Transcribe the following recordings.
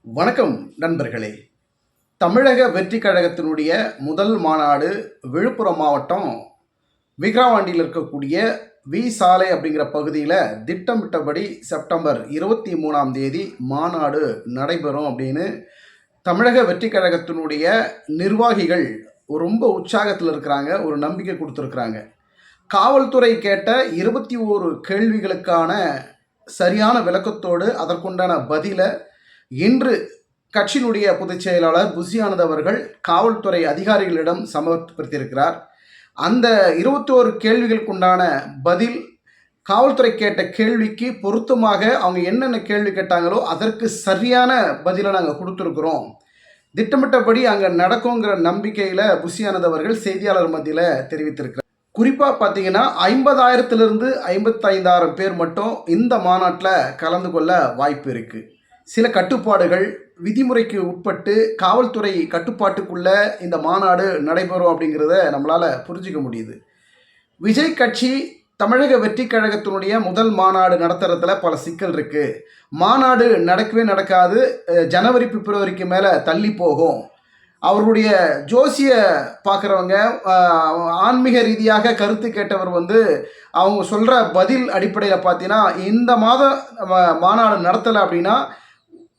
வணக்கம் நண்பர்களே. தமிழக வெற்றி கழகத்தினுடைய முதல் மாநாடு விழுப்புரம் மாவட்டம் விக்கிரவாண்டியில் இருக்கக்கூடிய வி சாலை அப்படிங்கிற பகுதியில் திட்டமிட்டபடி செப்டம்பர் 23ஆம் தேதி மாநாடு நடைபெறும் அப்படின்னு தமிழக வெற்றி கழகத்தினுடைய நிர்வாகிகள் ரொம்ப உற்சாகத்தில் இருக்கிறாங்க. ஒரு நம்பிக்கை கொடுத்துருக்குறாங்க. காவல்துறை கேட்ட 21 கேள்விகளுக்கான சரியான விளக்கத்தோடு அதற்குண்டான பதிலை இன்று கட்சியினுடைய பொதுச் செயலாளர் புஷி ஆனந்த் அவர்கள் காவல்துறை அதிகாரிகளிடம் சமர்ப்பித்திருக்கிறார். அந்த 21 கேள்விகளுக்குண்டான பதில் காவல்துறை கேட்ட கேள்விக்கு பொருத்தமாக அவங்க என்னென்ன கேள்வி கேட்டாங்களோ அதற்கு சரியான பதிலை நாங்கள் கொடுத்துருக்குறோம், திட்டமிட்டபடி அங்கே நடக்குங்கிற நம்பிக்கையில் புஷி ஆனந்த் அவர்கள் செய்தியாளர் மத்தியில் தெரிவித்திருக்கிறார். குறிப்பாக பார்த்தீங்கன்னா 50,000 55,000 பேர் மட்டும் இந்த மாநாட்டில் கலந்து கொள்ள வாய்ப்பு இருக்குது. சில கட்டுப்பாடுகள் விதிமுறைக்கு உட்பட்டு காவல்துறை கட்டுப்பாட்டுக்குள்ளே இந்த மாநாடு நடைபெறும் அப்படிங்கிறத நம்மளால் புரிஞ்சிக்க முடியுது. விஜய் கட்சி தமிழக வெற்றி கழகத்தினுடைய முதல் மாநாடு நடத்துறதுல பல சிக்கல் இருக்குது. மாநாடு நடக்கவே நடக்காது, ஜனவரி பிப்ரவரிக்கு மேலே தள்ளி போகும். அவருடைய ஜோசிய பார்க்குறவங்க, ஆன்மீக ரீதியாக கருத்து கேட்டவர் அவங்க சொல்கிற பதில் அடிப்படையில் பார்த்தீங்கன்னா இந்த மாதம் மாநாடு நடத்தலை அப்படின்னா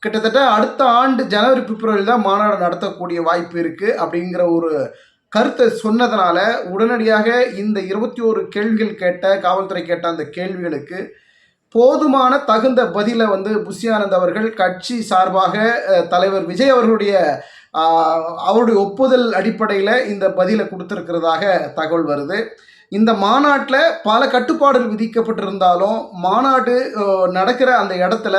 கிட்டத்தட்ட அடுத்த ஆண்டு ஜனவரி பிப்ரவரி தான் மாநாடு நடத்தக்கூடிய வாய்ப்பு இருக்குது அப்படிங்கிற ஒரு கருத்தை சொன்னதுனால உடனடியாக இந்த 21 கேள்விகள் கேட்ட காவல்துறை கேட்ட அந்த கேள்விகளுக்கு போதுமான தகுந்த பதிலை புஷி ஆனந்த் அவர்கள் கட்சி சார்பாக தலைவர் விஜய் அவருடைய ஒப்புதல் அடிப்படையில் இந்த பதிலை கொடுத்துருக்கிறதாக தகவல் வருது. இந்த மாநாட்டில் பல கட்டுப்பாடுகள் விதிக்கப்பட்டிருந்தாலும் மாநாடு நடக்கிற அந்த இடத்துல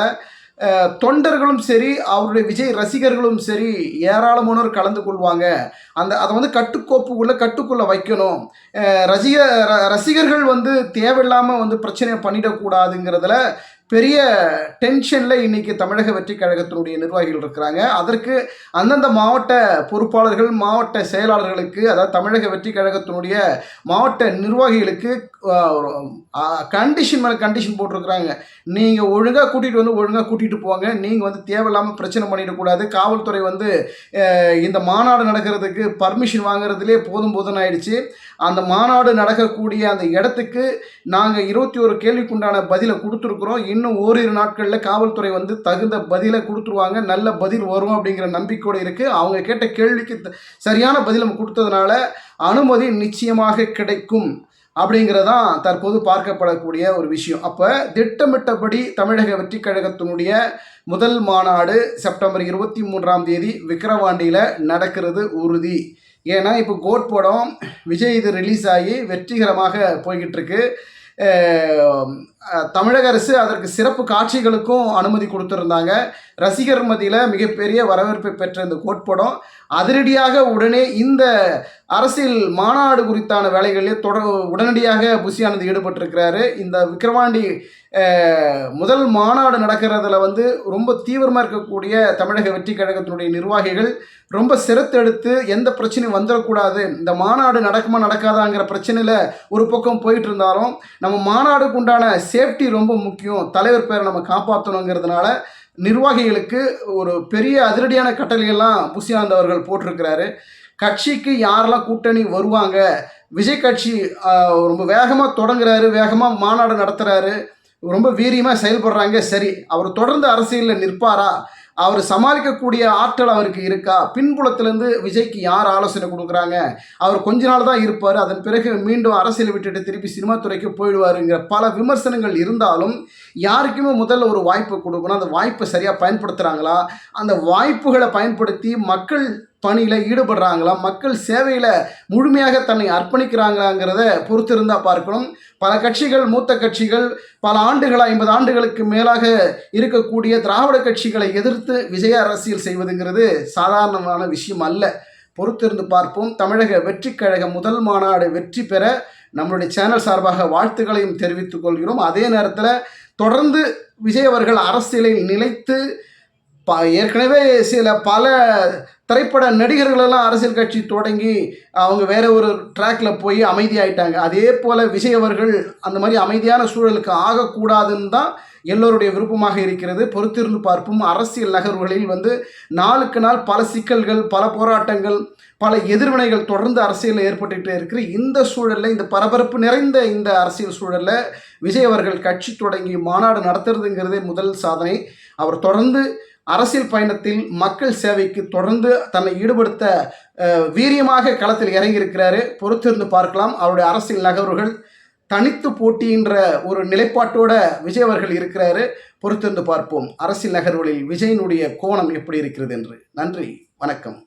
தொண்டர்களும் சரி அவருடைய விஜய் ரசிகர்களும் சரி ஏராளமானோர் கலந்து கொள்வாங்க. அதை கட்டுக்குள்ளே வைக்கணும். ரசிகர்கள் தேவையில்லாமல் பிரச்சனை பண்ணிடக்கூடாதுங்கிறதுல பெரிய டென்ஷனில் இன்றைக்கி தமிழக வெற்றி கழகத்தினுடைய நிர்வாகிகள் இருக்கிறாங்க. அதற்கு அந்தந்த மாவட்ட பொறுப்பாளர்கள், மாவட்ட செயலாளர்களுக்கு, அதாவது தமிழக வெற்றி கழகத்தினுடைய மாவட்ட நிர்வாகிகளுக்கு கண்டிஷன் மேலே கண்டிஷன் போட்டிருக்கிறாங்க. நீங்கள் ஒழுங்காக கூட்டிகிட்டு போங்க, நீங்கள் தேவையில்லாமல் பிரச்சனை பண்ணிடக்கூடாது. காவல்துறை இந்த மாநாடு நடக்கிறதுக்கு பர்மிஷன் வாங்குறதுலே போதும்னு ஆயிடுச்சு. அந்த மாநாடு நடக்கக்கூடிய அந்த இடத்துக்கு நாங்கள் 21 கேள்விக்குண்டான பதிலை கொடுத்துருக்குறோம். இன்னும் ஓரிரு நாட்களில் காவல்துறை தகுந்த பதிலை கொடுத்துருவாங்க, நல்ல பதில் வரும் அப்படிங்கிற நம்பிக்கையோடு இருக்குது. அவங்க கேட்ட கேள்விக்கு சரியான பதில் நம்ம கொடுத்ததுனால அனுமதி நிச்சயமாக கிடைக்கும் அப்படிங்கிறதான் தற்போது பார்க்கப்படக்கூடிய ஒரு விஷயம். அப்போ திட்டமிட்டபடி தமிழக வெற்றி கழகத்தினுடைய முதல் மாநாடு செப்டம்பர் 23ஆம் தேதி விக்கிரவாண்டியில் நடக்கிறது உறுதி. ஏன்னா இப்போ கோட் படம் விஜய் இது ரிலீஸ் ஆகி வெற்றிகரமாக போய்கிட்டு இருக்கு. தமிழக அரசு அதற்கு சிறப்பு காட்சிகளுக்கும் அனுமதி கொடுத்துருந்தாங்க. ரசிகர் மத்தியில் மிகப்பெரிய வரவேற்பை பெற்ற இந்த கோட்படம் அதிரடியாக உடனே இந்த அரசியல் மாநாடு குறித்தான வேலைகளிலே உடனடியாக புஷி ஆனந்த் ஈடுபட்டிருக்கிறாரு. இந்த விக்கிரவாண்டி முதல் மாநாடு நடக்கிறதுல ரொம்ப தீவிரமாக இருக்கக்கூடிய தமிழக வெற்றி கழகத்தினுடைய நிர்வாகிகள் ரொம்ப சிரத்தெடுத்து எந்த பிரச்சனையும் வந்துடக்கூடாது, இந்த மாநாடு நடக்குமா நடக்காதாங்கிற பிரச்சனையில் ஒரு பக்கம் போயிட்டு இருந்தாலும் நம்ம மாநாடுக்கு உண்டான சேஃப்டி ரொம்ப முக்கியம், தலைவர் பேரை நம்ம காப்பாற்றணுங்கிறதுனால நிர்வாகிகளுக்கு ஒரு பெரிய அதிரடியான கட்டளைகள்லாம் புஷி ஆனந்த் அவர்கள் போட்டிருக்கிறாரு. கட்சிக்கு யாரெல்லாம் கூட்டணி வருவாங்க, விஜய் கட்சி ரொம்ப வேகமாக தொடங்குறாரு, வேகமாக மாநாடு நடத்துகிறாரு, ரொம்ப வீரியமாக செயல்படுறாங்க. சரி, அவர் தொடர்ந்து அரசியலில் நிற்பாரா, அவர் சமாளிக்கக்கூடிய ஆற்றல் அவருக்கு இருக்கா, பின்புலத்திலேருந்து விஜய்க்கு யார் ஆலோசனை கொடுக்குறாங்க, அவர் கொஞ்ச நாள் தான் இருப்பார், அதன் பிறகு மீண்டும் அரசியல் விட்டுட்டு திருப்பி சினிமா துறைக்கு போயிடுவாருங்கிற பல விமர்சனங்கள் இருந்தாலும் யாருக்குமே முதல்ல ஒரு வாய்ப்பு கொடுக்கணும். அந்த வாய்ப்பை சரியாக பயன்படுத்துகிறாங்களா, அந்த வாய்ப்புகளை பயன்படுத்தி மக்கள் பணியில் ஈடுபடுறாங்களா, மக்கள் சேவையில் முழுமையாக தன்னை அர்ப்பணிக்கிறாங்களாங்கிறத பொறுத்திருந்தால் பார்க்கணும். பல கட்சிகள், மூத்த கட்சிகள், பல ஆண்டுகள் 50 ஆண்டுகளுக்கு மேலாக இருக்கக்கூடிய திராவிட கட்சிகளை எதிர்த்து விஜய அரசியல் செய்வதுங்கிறது சாதாரணமான விஷயம் அல்ல. பொறுத்திருந்து பார்ப்போம். தமிழக வெற்றி கழக முதல் மாநாடு வெற்றி பெற நம்மளுடைய சேனல் சார்பாக வாழ்த்துக்களையும் தெரிவித்துக் கொள்கிறோம். அதே நேரத்தில் தொடர்ந்து விஜய் அவர்கள் அரசியலில் நிலைத்து ஏற்கனவே பல திரைப்பட நடிகர்களெல்லாம் அரசியல் கட்சி தொடங்கி அவங்க வேற ஒரு ட்ராக்ல போய் அமைதியாயிட்டாங்க. அதே போல் விஜய் அவர்கள் அந்த மாதிரி அமைதியான சூழலுக்கு ஆகக்கூடாதுன்னு தான் எல்லோருடைய விருப்பமாக இருக்கிறது. பொறுத்திருந்து பார்ப்போம். அரசியல் நகர்வுகளில் நாளுக்கு நாள் பல சிக்கல்கள், பல போராட்டங்கள், பல எதிர்வினைகள் தொடர்ந்து அரசியலில் ஏற்பட்டுக்கிட்டே இருக்கிற இந்த சூழலில், இந்த பரபரப்பு நிறைந்த இந்த அரசியல் சூழலில் விஜய் அவர்கள் கட்சி தொடங்கி மாநாடு நடத்துறதுங்கிறதே முதல் சாதனை. அவர் தொடர்ந்து அரசியல் பயணத்தில் மக்கள் சேவைக்கு தொடர்ந்து தன்னை ஈடுபடுத்த வீரியமாக களத்தில் இறங்கியிருக்கிறாரு. பொறுத்திருந்து பார்க்கலாம். அவருடைய அரசியல் நகர்வுகள் தனித்து போட்டின்ற ஒரு நிலைப்பாட்டோட விஜய் அவர்கள் இருக்கிறாரு. பொறுத்திருந்து பார்ப்போம் அரசியல் நகர்வுகளில் விஜயினுடைய கோணம் எப்படி இருக்கிறது என்று. நன்றி, வணக்கம்.